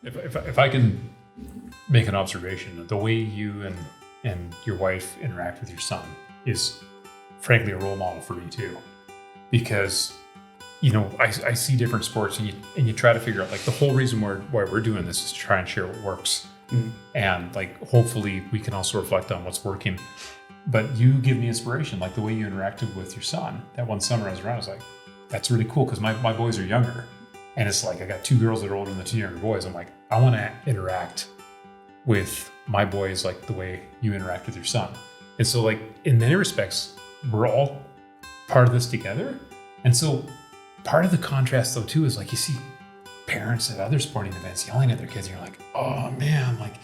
If I can make an observation, the way you and your wife interact with your son is frankly a role model for me too, because I see different sports and you try to figure out like the whole reason why we're doing this is to try and share what works, and like hopefully we can also reflect on what's working. But you give me inspiration, like the way you interacted with your son. That one summer I was around, I was like, that's really cool because my boys are younger. And it's like, I got 2 girls that are older than the 2 younger boys. I'm like, I want to interact with my boys like the way you interact with your son. And so like, in many respects, we're all part of this together. And so part of the contrast though too is like, you see parents at other sporting events yelling at their kids and you're like, oh man, like,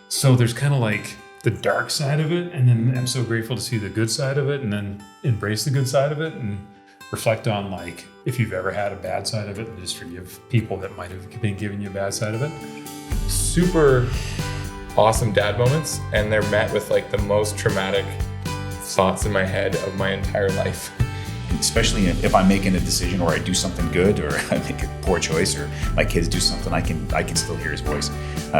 so there's kind of like the dark side of it. And then I'm so grateful to see the good side of it and then embrace the good side of it and reflect on like if you've ever had a bad side of it and just forgive people that might have been giving you a bad side of it. Super awesome dad moments, and they're met with like the most traumatic thoughts in my head of my entire life. Especially if I'm making a decision or I do something good or I make a poor choice or my kids do something, I can still hear his voice.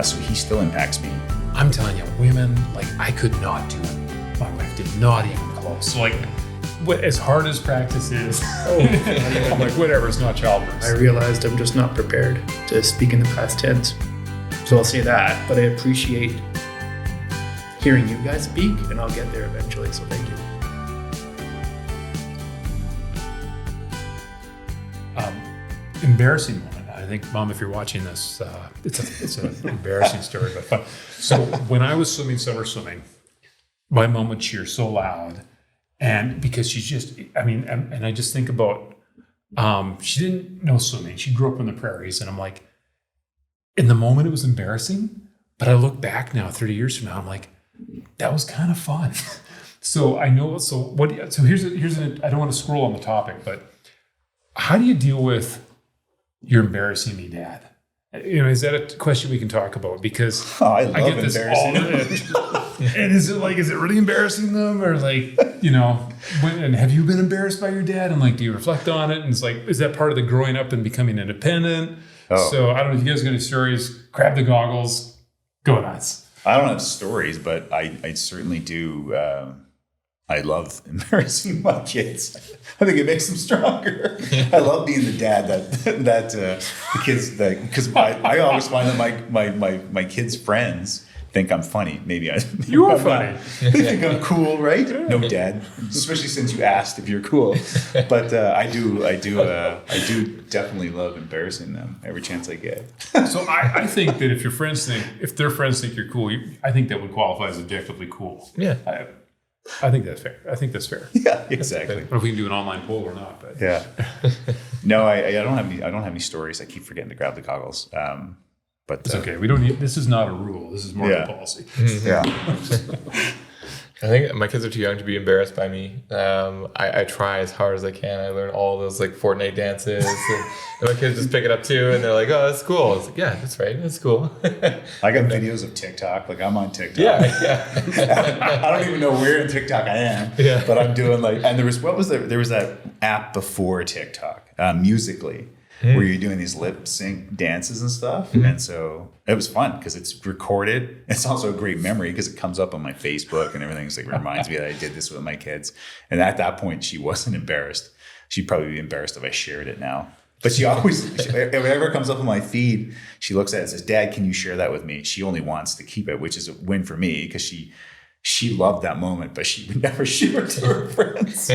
So he still impacts me. I'm telling you, women, like I could not do it. My wife did not even close. So like, as hard as practice is, I'm like, whatever, it's not childbirth. I realized I'm just not prepared to speak in the past tense. So I'll say that, but I appreciate hearing you guys speak, and I'll get there eventually, so thank you. Embarrassing moment. I think, Mom, if you're watching this, it's an embarrassing story, but fun. So when I was summer swimming, my mom would cheer so loud. And because she's just, and I just think about, she didn't know swimming. She grew up in the prairies. And I'm like, in the moment, it was embarrassing. But I look back now, 30 years from now, I'm like, that was kind of fun. So I know, so here's I don't want to scroll on the topic, but how do you deal with you're embarrassing me, Dad? Is that a question we can talk about? Because I get this all. And is it really embarrassing them, or like, and have you been embarrassed by your dad? And like, do you reflect on it? And it's like, is that part of the growing up and becoming independent? Oh. So I don't know if you guys got any stories. Grab the goggles, go nuts. I don't have stories, but I certainly do. I love embarrassing my kids. I think it makes them stronger. I love being the dad that the kids, because I always find that my kids' friends think I'm funny. Maybe you are funny. They think I'm cool, right? No, Dad. Especially since you asked if you're cool. But I do definitely love embarrassing them every chance I get. So I think that if their friends think you're cool, I think that would qualify as objectively cool. Yeah. I think that's fair. I think that's fair. Yeah, exactly. I don't know if we can do an online poll or not, but yeah. No, I don't have any stories. I keep forgetting to grab the goggles. But it's okay. We don't need. This is not a rule. This is more of a policy. Mm-hmm. Yeah. I think my kids are too young to be embarrassed by me. I try as hard as I can. I learn all those like Fortnite dances, and my kids just pick it up too, and they're like, "Oh, that's cool." I was like, "Yeah, that's right. That's cool." I got videos of TikTok. Like I'm on TikTok. Yeah. I don't even know where in TikTok I am. Yeah. But I'm doing like, and there was that app before TikTok, Musically. Where you're doing these lip sync dances and stuff. Mm-hmm. And so it was fun because it's recorded. It's also a great memory because it comes up on my Facebook and everything. It's like, reminds me that I did this with my kids. And at that point, she wasn't embarrassed. She'd probably be embarrassed if I shared it now. But she always, if it ever comes up on my feed, she looks at it and says, Dad, can you share that with me? She only wants to keep it, which is a win for me because she loved that moment, but she would never share it to her friends.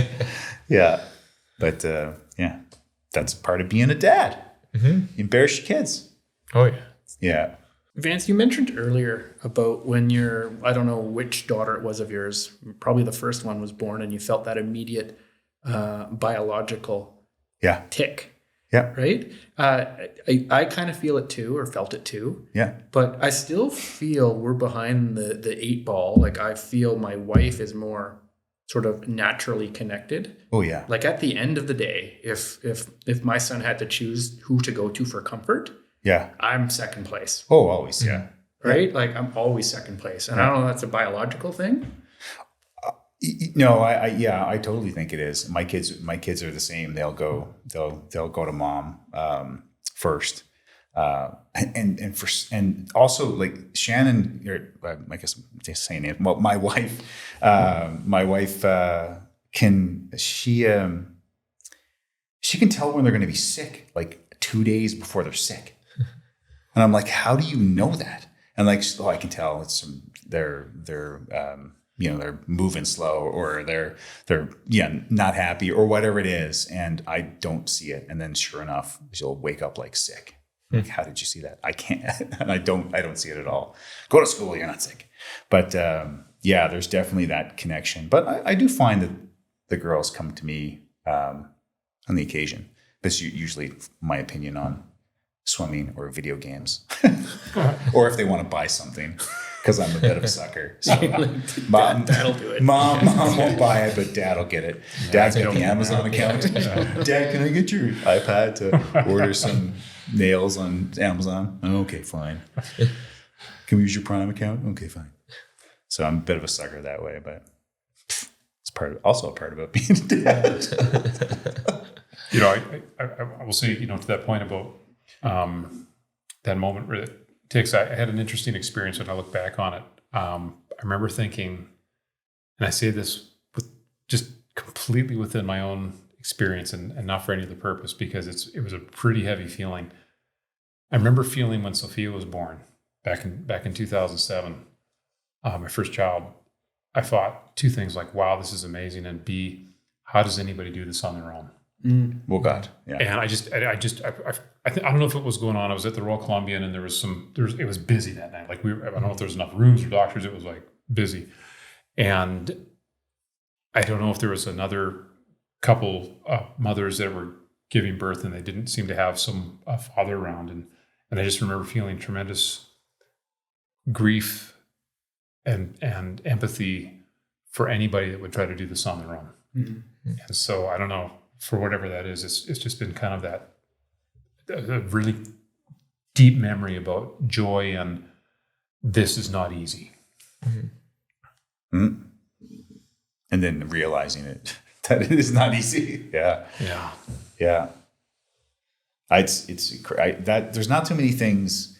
Yeah. But yeah. That's part of being a dad. Mm-hmm. You embarrass your kids. Oh, yeah. Yeah. Vance, you mentioned earlier about when I don't know which daughter it was of yours, probably the first one was born, and you felt that immediate biological tick. Yeah. Right? I kind of feel it too, or felt it too. Yeah. But I still feel we're behind the 8 ball. Like I feel my wife is more sort of naturally connected. Oh yeah. Like at the end of the day, if my son had to choose who to go to for comfort, I'm second place. Oh, always. Yeah. Right? Like I'm always second place. And I don't know if that's a biological thing. No, I totally think it is. My kids are the same. They'll go to mom first. And also like Shannon, or I guess I'm just saying it. Well, my wife can she can tell when they're going to be sick like 2 days before they're sick, and I'm like, how do you know that? And like, oh, I can tell it's they're they're moving slow, or they're not happy, or whatever it is, and I don't see it. And then sure enough, she'll wake up like sick. Like, how did you see that? I can't, and I don't see it at all. Go to school, you're not sick. But there's definitely that connection. But I do find that the girls come to me on the occasion. That's usually my opinion on swimming or video games, or if they want to buy something, because I'm a bit of a sucker. So Dad'll do it. Mom won't buy it, but Dad will get it. Dad's got the Amazon account. Dad, can I get your iPad to order some nails on Amazon? Okay, fine. Can we use your Prime account? Okay, fine. So I'm a bit of a sucker that way, but it's also a part about being a dad. I will say, to that point about that moment where it takes, I had an interesting experience when I look back on it. I remember thinking, and I say this with just completely within my own experience and not for any other purpose, because it was a pretty heavy feeling. I remember feeling when Sophia was born back in 2007, my first child, I thought two things, like, wow, this is amazing. And B, how does anybody do this on their own? Well, God, yeah. And I don't know if it was going on. I was at the Royal Columbian, and it was busy that night. Like I don't know if there was enough rooms or doctors. It was like busy, and I don't know if there was another couple mothers that were giving birth, and they didn't seem to have some father around, and I just remember feeling tremendous grief and empathy for anybody that would try to do this on their own. Mm-hmm. And so I don't know. For whatever that is, it's just been kind of that a really deep memory about joy, and this is not easy. Mm-hmm. Mm-hmm. And then realizing that it is not easy. Yeah. There's not too many things,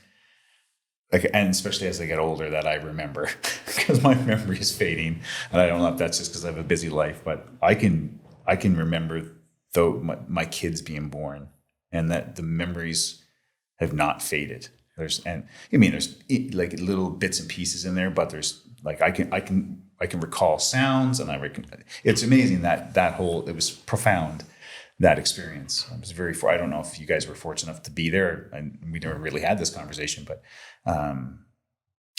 like, and especially as I get older, that I remember, because my memory is fading, and I don't know if that's just because I have a busy life, but I can remember my kids being born, and that the memories have not faded. There's like little bits and pieces in there, but there's like I can recall sounds, and it's amazing that whole, it was profound, that experience. I was I don't know if you guys were fortunate enough to be there, and we never really had this conversation, but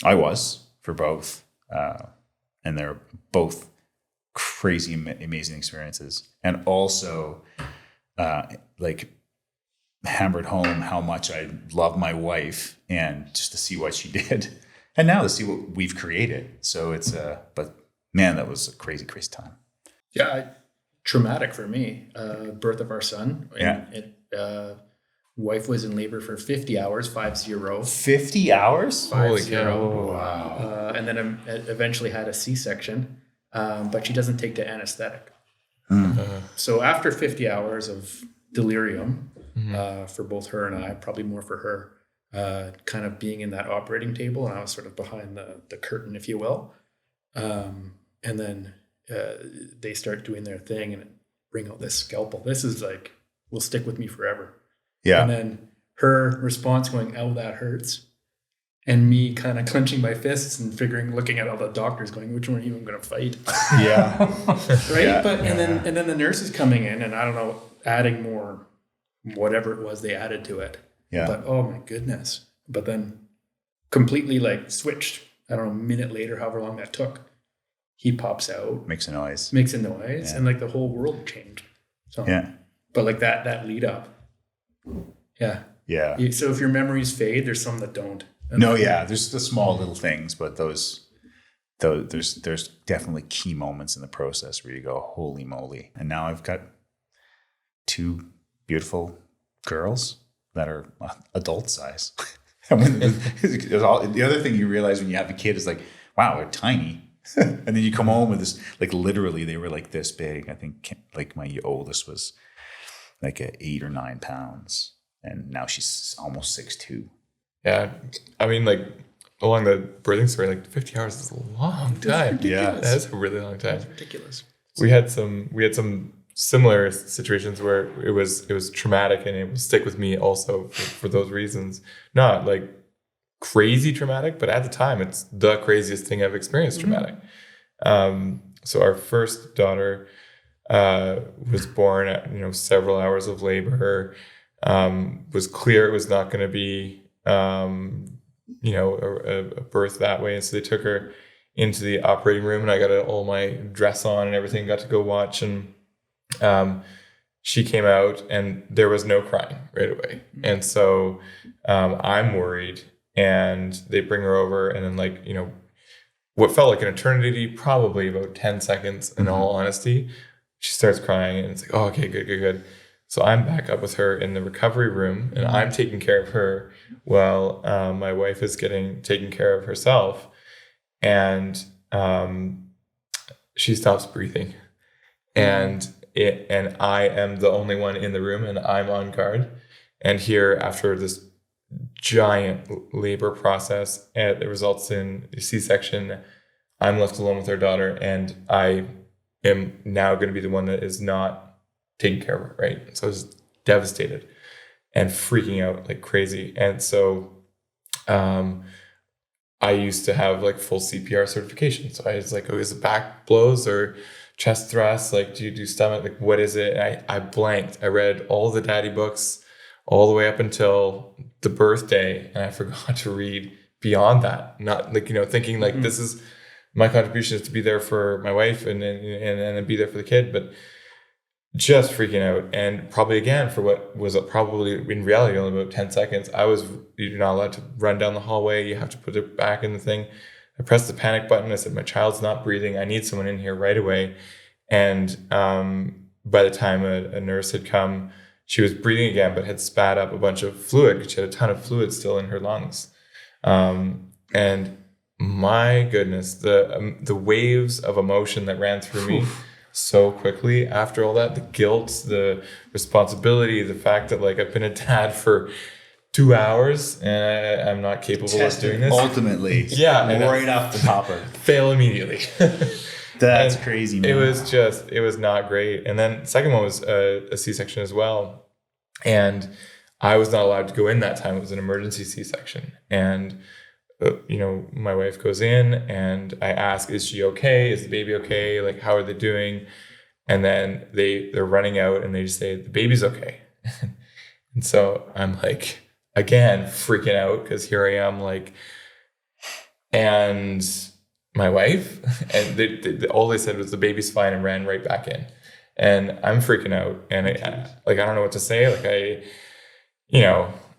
I was for both, and they're both crazy, amazing experiences, and also like hammered home how much I love my wife, and just to see what she did, and now to see what we've created. So it's but man, that was a crazy time. Yeah, traumatic for me. Birth of our son. Yeah. Wife was in labor for 50 hours, 50. 50 hours? Holy 50. cow! Wow. And then eventually had a C-section. But she doesn't take the anesthetic. So after 50 hours of delirium, for both her and I, probably more for her, kind of being in that operating table, and I was sort of behind the curtain, if you will. And then they start doing their thing and bring out this scalpel. This is like, will stick with me forever. Yeah. And then her response going, "Oh, that hurts." And me kind of clenching my fists and looking at all the doctors going, which one are you even going to fight? Yeah. Right. Yeah. But, and then the nurses coming in, and I don't know, adding more, whatever it was they added to it. Yeah. But, oh my goodness. But then completely like switched, I don't know, a minute later, however long that took, he pops out. Makes a noise. Yeah. And like the whole world changed. So, Yeah. But like that lead up. Yeah. Yeah. So if your memories fade, there's some that don't. No, yeah. There's the small little things, but there's definitely key moments in the process where you go, holy moly. And now I've got two beautiful girls that are adult size. And the other thing you realize when you have a kid is like, wow, they're tiny. And then you come home with this, like literally they were like this big. I think like my oldest was like 8 or 9 pounds. and now she's almost 6'2". Yeah. I mean, like, along the birthing story, like 50 hours is a long time. Yeah. That is a really long time. That's ridiculous. We had some similar situations where it was traumatic, and it will stick with me also for those reasons. Not like crazy traumatic, but at the time it's the craziest thing I've experienced traumatic. So our first daughter was born at, several hours of labor. Was clear it was not going to be a birth that way, and so they took her into the operating room, and I got all my dress on and everything, got to go watch, and she came out and there was no crying right away. And so I'm worried, and they bring her over, and then what felt like an eternity, probably about 10 seconds in all honesty, she starts crying, and it's like, oh, okay, good. So I'm back up with her in the recovery room, and I'm taking care of her while my wife is taking care of herself. And she stops breathing, and I am the only one in the room, and I'm on guard. And here, after this giant labor process, and it results in a C-section, I'm left alone with our daughter, and I am now going to be the one that is not taking care of her, right? So I was devastated and freaking out like crazy. And so I used to have like full CPR certification. So I was like, oh, is it back blows or chest thrusts? Like, do you do stomach? Like, what is it? And I blanked. I read all the daddy books all the way up until the birthday, and I forgot to read beyond that. Not like, thinking like this is my contribution is to be there for my wife and be there for the kid, but just freaking out. And probably again, for what was probably in reality only about 10 seconds, you're not allowed to run down the hallway. You have to put it back in the thing. I pressed the panic button. I said, my child's not breathing. I need someone in here right away. And by the time a nurse had come, she was breathing again, but had spat up a bunch of fluid because she had a ton of fluid still in her lungs. And my goodness, the waves of emotion that ran through me so quickly after all that, the guilt, the responsibility, the fact that like I've been a dad for 2 hours and I'm not capable of doing this. Ultimately, right off the hopper. Fail immediately. That's crazy, man. It was not great. And then the second one was a C-section as well. And I was not allowed to go in that time. It was an emergency C-section. And, my wife goes in, and I ask, is she okay? Is the baby okay? Like, how are they doing? And then they're running out, and they just say, the baby's okay. And so I'm like, again, freaking out, because here I am, like, and my wife, and all they said was the baby's fine, and ran right back in. And I'm freaking out, and I don't know what to say. Like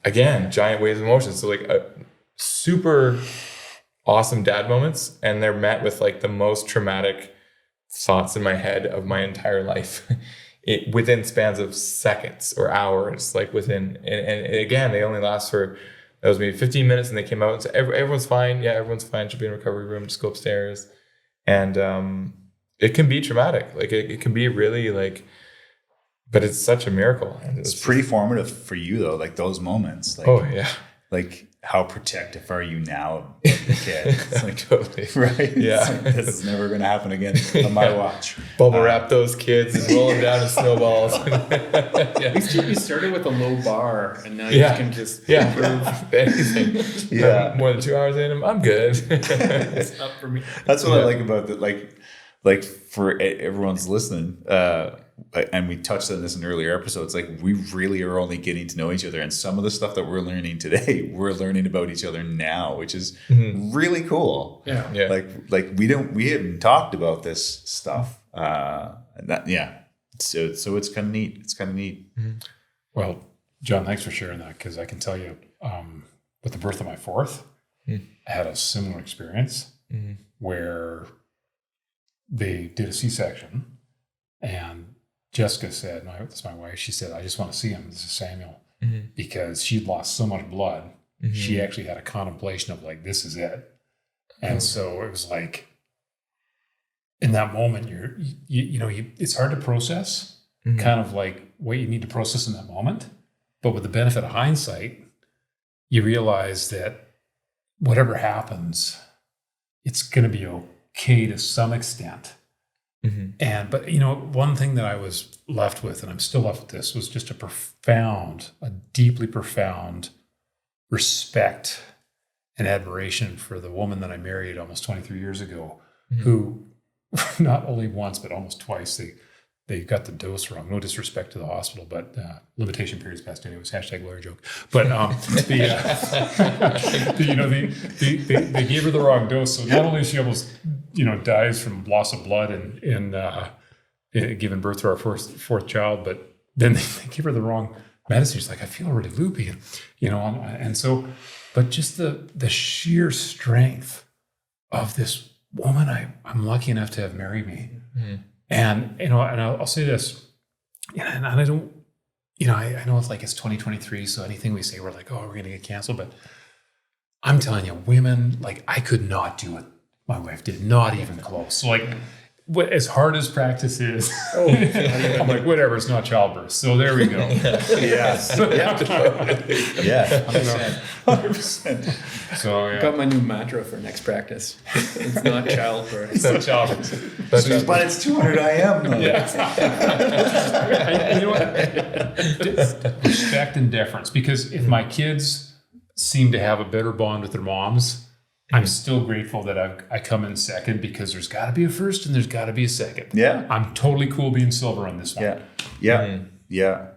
again, giant waves of emotion. So like super awesome dad moments, and they're met with like the most traumatic thoughts in my head of my entire life. Within spans of seconds or hours, like within, and again, they only last for, that was maybe 15 minutes, and they came out and said, everyone's fine. Yeah, everyone's fine. Should be in a recovery room. Just go upstairs. And it can be traumatic. Like it can be really like, but it's such a miracle. It's pretty formative for you though, like those moments. Like, oh yeah. Like how protective are you now of the kid? It's like, totally. Right? Yeah. Like, this is never going to happen again on my watch. Bubble wrap those kids and roll them down in snowballs. At least you started with a low bar, and now you can just improve anything. Yeah. More than 2 hours in, I'm good. It's up for me. That's what I like about that. Like for everyone's listening, and we touched on this in earlier episodes, like we really are only getting to know each other, and some of the stuff that we're learning today, we're learning about each other now, which is really cool. Yeah. Like we haven't talked about this stuff. And that, so it's kind of neat. It's kind of neat. Well, John, thanks for sharing that, because I can tell you, with the birth of my fourth, I had a similar experience where they did a C-section, and Jessica said, that's my wife, she said, I just want to see him. This is Samuel. Because she'd lost so much blood. She actually had a contemplation of like, this is it. And so it was like, in that moment, it's hard to process kind of like what you need to process in that moment. But with the benefit of hindsight, you realize that whatever happens, it's going to be okay to some extent. Mm-hmm. But one thing that I was left with, and I'm still left with this, was just a deeply profound respect and admiration for the woman that I married almost 23 years ago, who not only once, but almost twice, they got the dose wrong. No disrespect to the hospital, but limitation period's best anyways. # lawyer joke. But they gave her the wrong dose. So not only is she almost dies from loss of blood and giving birth to our fourth child, but then they give her the wrong medicine. She's like, I feel really loopy, and so, but just the sheer strength of this woman I'm lucky enough to have married me. And, and I'll say this, and I don't, I know it's 2023. So anything we say, we're like, oh, we're going to get canceled. But I'm telling you, women, I could not do what my wife did, not even close. So as hard as practice is, I'm like, whatever, it's not childbirth. So there we go. Yes. Yeah. 100%. So I got my new mantra for next practice. It's not childbirth. It's not childbirth. But it's 200 IM though. And you know what? Respect and deference. Because if my kids seem to have a better bond with their moms, I'm still grateful that I come in second, because there's got to be a first and there's got to be a second. Yeah. I'm totally cool being silver on this one. Yeah.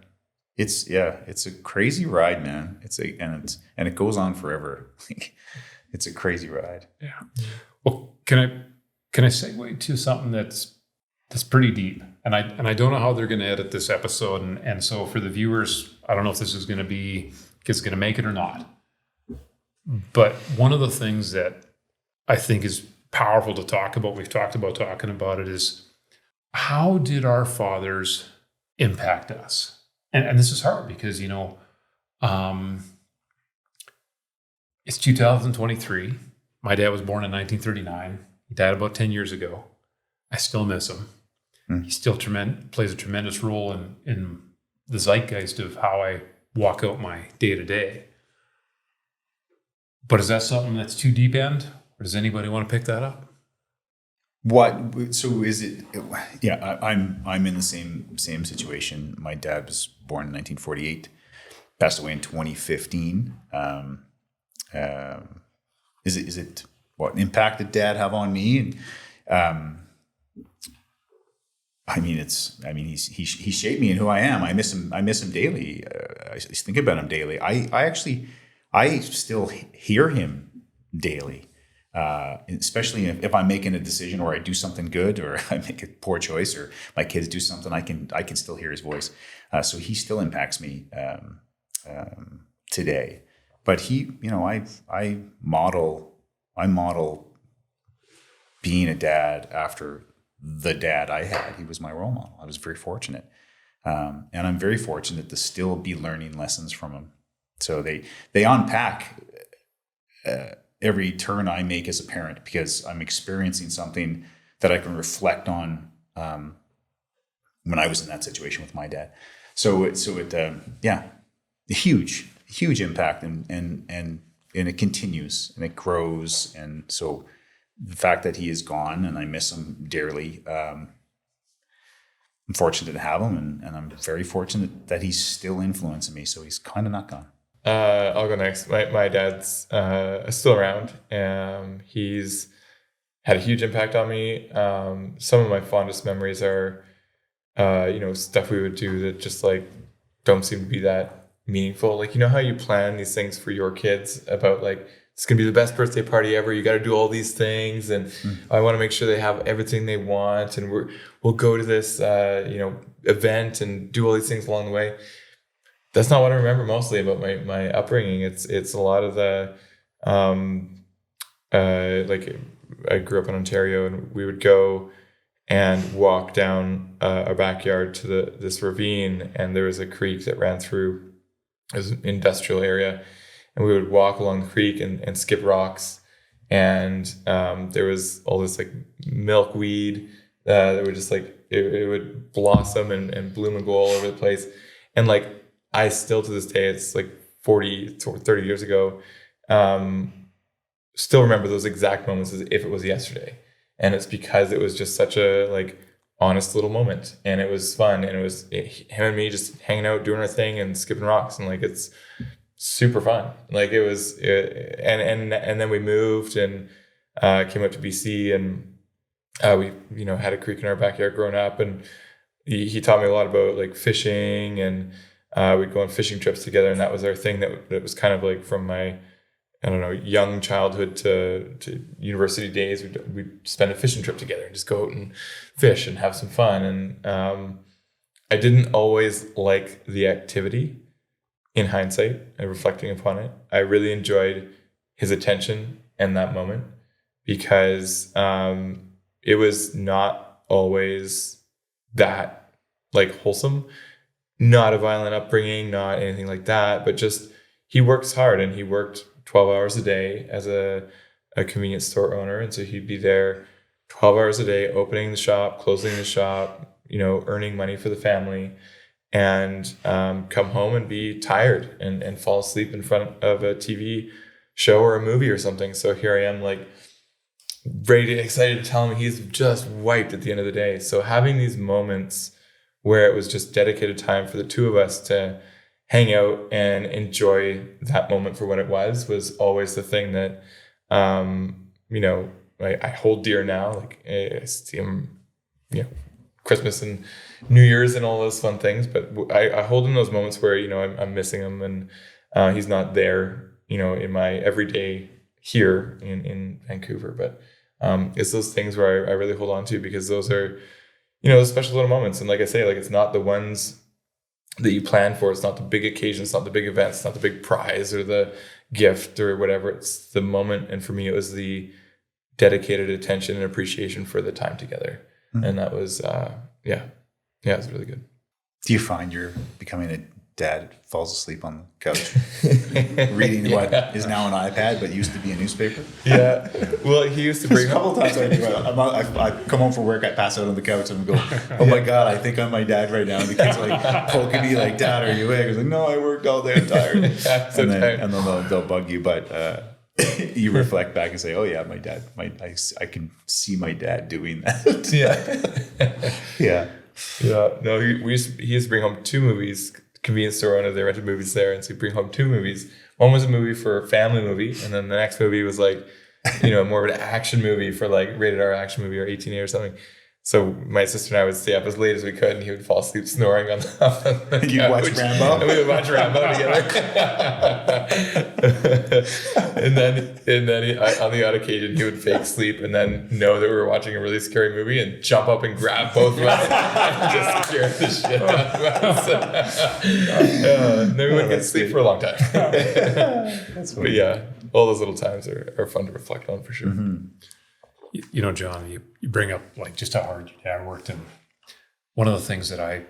It's a crazy ride, man. And it goes on forever. It's a crazy ride. Yeah. Well, can I segue to something that's pretty deep? And I don't know how they're going to edit this episode. And so for the viewers, I don't know if this is going to make it or not. But one of the things that I think is powerful to talk about, we've talked about talking about it, is how did our fathers impact us? And this is hard because, it's 2023. My dad was born in 1939. He died about 10 years ago. I still miss him. He still plays a tremendous role in the zeitgeist of how I walk out my day-to-day. But is that something that's too deep end, or does anybody want to pick that up? What? So is it? Yeah, I'm in the same situation. My dad was born in 1948, passed away in 2015. Is it what impact did Dad have on me? He shaped me in who I am. I miss him daily. I think about him daily. I still hear him daily, especially if I'm making a decision or I do something good or I make a poor choice or my kids do something. I can still hear his voice. So he still impacts me today. But I model being a dad after the dad I had. He was my role model. I was very fortunate, and I'm very fortunate to still be learning lessons from him. So they unpack every turn I make as a parent because I'm experiencing something that I can reflect on when I was in that situation with my dad. So it huge impact and it continues and it grows. And so the fact that he is gone and I miss him dearly, I'm fortunate to have him and I'm very fortunate that he's still influencing me. So he's kind of not gone. I'll go next. My dad's still around. He's had a huge impact on me. Some of my fondest memories are, stuff we would do that just don't seem to be that meaningful. How you plan these things for your kids about it's gonna be the best birthday party ever. You got to do all these things, and I want to make sure they have everything they want, and we'll go to this event and do all these things along the way. That's not what I remember mostly about my upbringing. It's a lot of the I grew up in Ontario, and we would go and walk down our backyard to this ravine, and there was a creek that ran through. It was an industrial area, and we would walk along the creek and skip rocks, and there was all this milkweed that would just it would blossom and bloom and go all over the place, and I still to this day, it's like 40 or 30 years ago, still remember those exact moments as if it was yesterday. And it's because it was just such a like honest little moment, and it was fun, and it was him and me just hanging out, doing our thing and skipping rocks, and like it's super fun. Like it was, and then we moved and came up to BC, and we had a creek in our backyard growing up, and he taught me a lot about like fishing, and we'd go on fishing trips together, and that was our thing. That was kind of like from my, I don't know, young childhood to university days. We'd spend a fishing trip together and just go out and fish and have some fun. And I didn't always like the activity in hindsight and reflecting upon it. I really enjoyed his attention in that moment because it was not always that like wholesome, not a violent upbringing, not anything like that, but just he works hard, and he worked 12 hours a day as a convenience store owner. And so he'd be there 12 hours a day, opening the shop, closing the shop, earning money for the family, and come home and be tired and fall asleep in front of a TV show or a movie or something. So here I am, like excited to tell him he's just wiped at the end of the day. So having these moments where it was just dedicated time for the two of us to hang out and enjoy that moment for what it was always the thing that, I hold dear now. Like I see him, Christmas and New Year's and all those fun things, but I hold in those moments where, I'm missing him, and he's not there, in my everyday here in Vancouver. But it's those things where I really hold on to, because those are, those special little moments. And like I say, like it's not the ones that you plan for. It's not the big occasion. It's not the big event. It's not the big prize or the gift or whatever. It's the moment. And for me, it was the dedicated attention and appreciation for the time together. Mm-hmm. And that was, it was really good. Do you find you're becoming a dad who falls asleep on the couch reading what is now an iPad but used to be a newspaper? Yeah. Well, he used to bring a couple times I come home from work, I pass out on the couch and go, oh my God, I think I'm my dad right now. And the kids are like poking me like, Dad, are you awake? I was like, no, I worked all day, I'm tired. And then they'll bug you, but you reflect back and say, oh yeah, my dad, I can see my dad doing that. Yeah. No, he used to bring home 2 movies. Convenience store owner, they rented movies there, and so he'd bring home 2 movies. One was a movie for a family movie, and then the next movie was like, more of an action movie for like rated R action movie or 18A or something. So my sister and I would stay up as late as we could, and he would fall asleep snoring on the and you'd watch Rambo? And we would watch Rambo together. and then he, on the odd occasion, he would fake sleep and then know that we were watching a really scary movie and jump up and grab both of us and just scare the shit out of us. And then we wouldn't get to sleep for a long time. But yeah, all those little times are fun to reflect on for sure. Mm-hmm. John, you bring up like just how hard your dad worked, and one of the things that I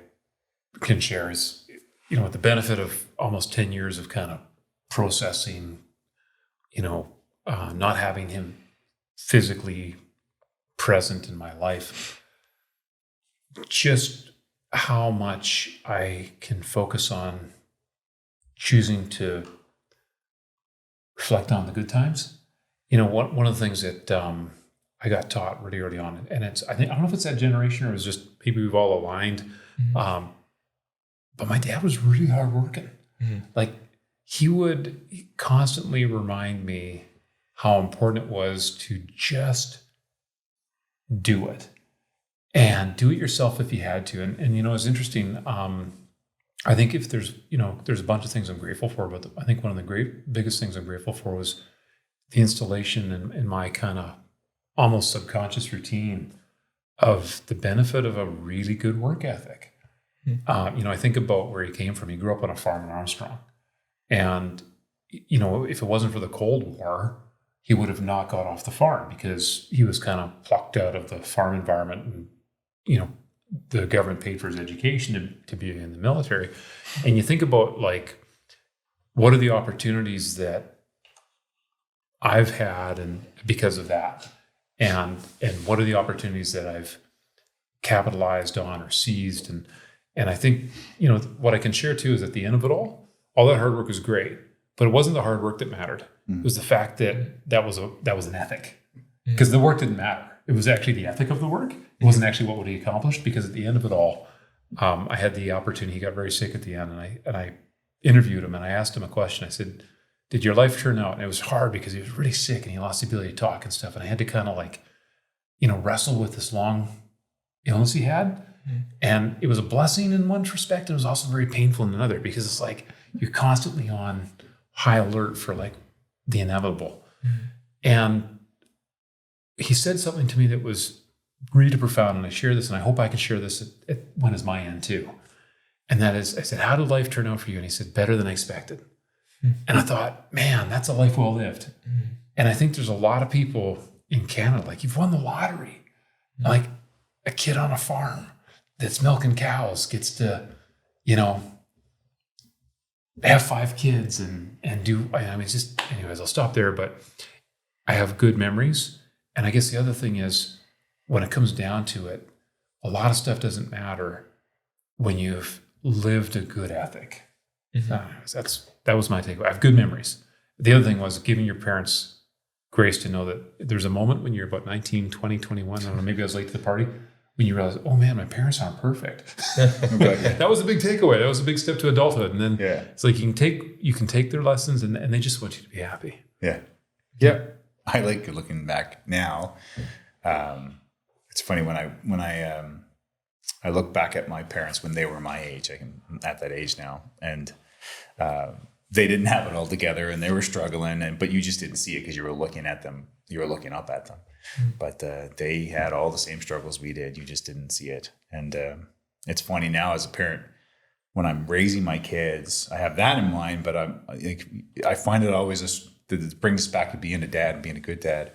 can share is, with the benefit of almost 10 years of kind of processing, not having him physically present in my life, just how much I can focus on choosing to reflect on the good times. One of the things that I got taught really early on, and I don't know if it's that generation or it was just maybe we've all aligned. Mm-hmm. But my dad was really hardworking. Mm-hmm. Like he would constantly remind me how important it was to just do it and do it yourself if you had to. And it's interesting. I think if there's a bunch of things I'm grateful for, but I think one of the biggest things I'm grateful for was the installation in my kind of almost subconscious routine of the benefit of a really good work ethic. I think about where he came from. He grew up on a farm in Armstrong. And, if it wasn't for the Cold War, he would have not got off the farm because he was kind of plucked out of the farm environment. And, the government paid for his education to be in the military. And you think about, like, what are the opportunities that I've had and because of that? And what are the opportunities that I've capitalized on or seized? And I think, what I can share too is at the end of it all that hard work was great, but it wasn't the hard work that mattered. It was the fact that was an ethic, because the work didn't matter. It was actually the ethic of the work. It wasn't actually what he accomplished, because at the end of it all, I had the opportunity. He got very sick at the end, and I interviewed him, and I asked him a question. I said, did your life turn out? And it was hard because he was really sick and he lost the ability to talk and stuff. And I had to kind of wrestle with this long illness he had. And it was a blessing in one respect. And it was also very painful in another, because it's like you're constantly on high alert for the inevitable. And he said something to me that was really profound. And I share this, and I hope I can share this at when is my end too. And that is, I said, how did life turn out for you? And he said, better than I expected. And I thought, man, that's a life well lived. And I think there's a lot of people in Canada, you've won the lottery. Like a kid on a farm that's milking cows gets to, have 5 kids and do, it's just, anyways, I'll stop there. But I have good memories. And I guess the other thing is, when it comes down to it, a lot of stuff doesn't matter when you've lived a good ethic. That was my takeaway. I have good memories. The other thing was giving your parents grace to know that there's a moment when you're about 19, 20, 21, I don't know, maybe I was late to the party, when you realize, oh man, my parents aren't perfect. That was a big takeaway. That was a big step to adulthood. And then it's like you can take their lessons, and they just want you to be happy. Yeah. Yeah. I like looking back now. It's funny when I look back at my parents when they were my age. I'm at that age now, and they didn't have it all together, and they were struggling. But you just didn't see it because you were looking at them. You were looking up at them. But they had all the same struggles we did. You just didn't see it. And it's funny now as a parent, when I'm raising my kids, I have that in mind. But I find it always that brings us back to being a dad and being a good dad.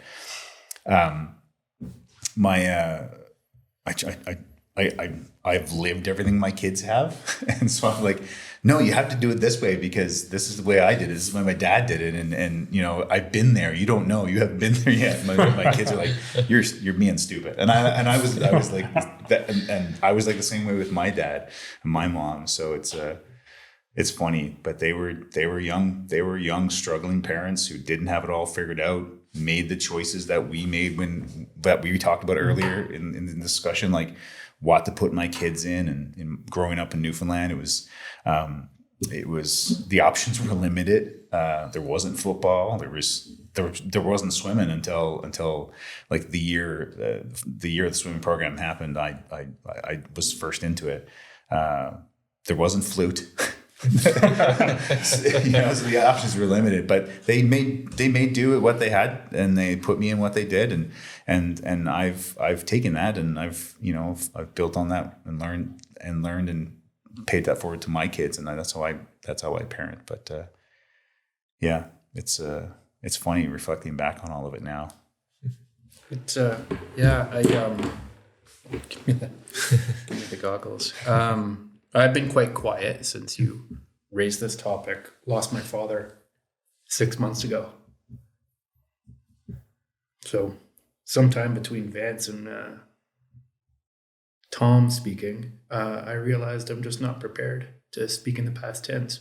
I've lived everything my kids have. And so I'm like, no, you have to do it this way, because this is the way I did it. This is the way my dad did it. And I've been there. You don't know. You haven't been there yet. My kids are like, you're being stupid. And I was like that. And I was like the same way with my dad and my mom. So it's funny, but they were young, struggling parents who didn't have it all figured out, made the choices that we made that we talked about earlier in the discussion, like what to put my kids in. And growing up in Newfoundland, it was the options were limited. There wasn't football. There wasn't swimming until like the year the swimming program happened. I was first into it. There wasn't flute. So the options were limited, but they made do with what they had, and they put me in what they did, and I've taken that, and I've built on that and learned and paid that forward to my kids, and that's how I parent. But it's funny reflecting back on all of it now. It's give me the goggles. I've been quite quiet since you raised this topic. Lost my father 6 months ago. So sometime between Vance and Tom speaking, I realized I'm just not prepared to speak in the past tense.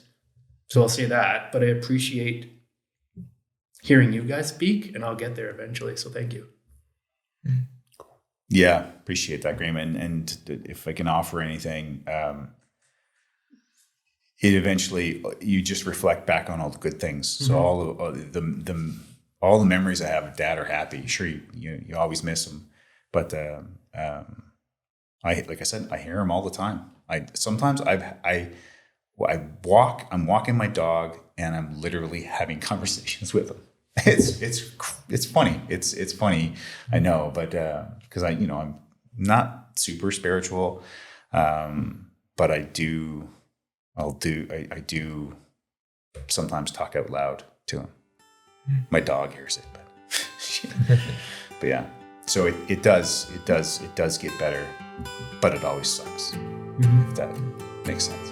So I'll say that, but I appreciate hearing you guys speak, and I'll get there eventually. So thank you. Yeah, appreciate that, Graham. And if I can offer anything, it eventually, you just reflect back on all the good things. So all the memories I have of Dad are happy. Sure, you always miss them, but like I said, I hear him all the time. I'm walking my dog, and I'm literally having conversations with him. It's funny. It's funny. I know, but because I'm not super spiritual, but I do sometimes talk out loud to him. My dog hears it, but yeah. So it does get better, but it always sucks. If that makes sense.